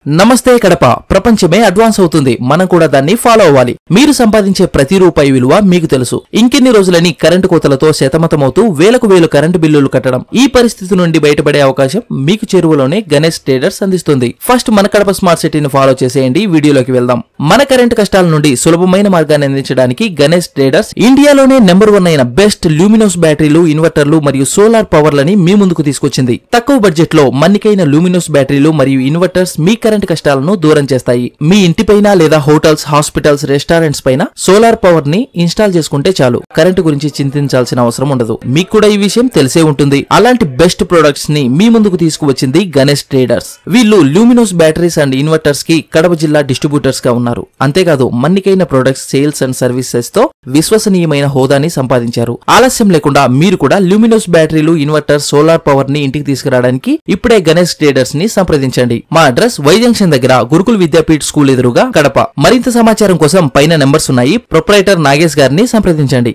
నమస్తే కడప. ప్రపంచమే అడ్వాన్స్ అవుతుంది, మనం కూడా దాన్ని ఫాలో అవ్వాలి. మీరు సంపాదించే ప్రతి రూపాయి విలువ మీకు తెలుసు. ఇంకెన్ని రోజులని కరెంటు కోతలతో శతమతమవుతూ వేలకు వేలు కరెంటు బిల్లులు కట్టడం. ఈ పరిస్థితి నుండి బయటపడే అవకాశం మీకు చెరువులోనే గణేష్ ట్రేడర్స్ అందిస్తుంది. ఫస్ట్ మన కడప స్మార్ట్ సిటీని ఫాలో చేసేయండి. వీడియోలోకి వెళ్దాం. మన కరెంటు కష్టాల నుండి సులభమైన మార్గాన్ని అందించడానికి గణేష్ ట్రేడర్స్ ఇండియాలోనే నెంబర్ 1 అయిన బెస్ట్ లూమినోస్ బ్యాటరీలు, ఇన్వర్టర్లు మరియు సోలార్ పవర్లని మీ ముందుకు తీసుకొచ్చింది. తక్కువ బడ్జెట్ లో మన్నికైన లూమినోస్ బ్యాటరీలు మరియు ఇన్వర్టర్స్ మీ కరెంట్ కష్టాలను దూరం చేస్తాయి. మీ ఇంటిపైన లేదా హోటల్స్, హాస్పిటల్స్, రెస్టారెంట్స్ పైన సోలార్ పవర్ ని ఇన్స్టాల్ చేసుకుంటే చాలు. కరెంటు గురించి చింతించాల్సిన అవసరం ఉండదు. మీకు కూడా ఈ విషయం తెలిసే ఉంటుంది. అలాంటి బెస్ట్ ప్రొడక్ట్స్ ని మీ ముందుకు తీసుకువచ్చింది గణేష్ ట్రేడర్స్. వీళ్ళు లూమినోస్ బ్యాటరీస్ అండ్ ఇన్వర్టర్స్ కి కడప జిల్లా డిస్ట్రిబ్యూటర్స్ గా ఉన్నారు. అంతేకాదు మన్నికైన ప్రొడక్ట్స్ సేల్స్ అండ్ సర్వీసెస్ తో విశ్వసనీయమైన హోదాని సంపాదించారు. ఆలస్యం లేకుండా మీరు కూడా లూమినోస్ బ్యాటరీలు, ఇన్వర్టర్, సోలార్ పవర్ ని ఇంటికి తీసుకురావడానికి ఇప్పుడే గణేష్ ట్రేడర్స్ ని సంప్రదించండి. మా అడ్రస్ వై జంక్షన్ దగ్గర గురుకుల్ విద్యాపీఠ్ స్కూల్ ఎదురుగా కడప. మరింత సమాచారం కోసం పైన నెంబర్స్ ఉన్నాయి. ప్రొప్రైటర్ నాగేష్ గారిని సంప్రదించండి.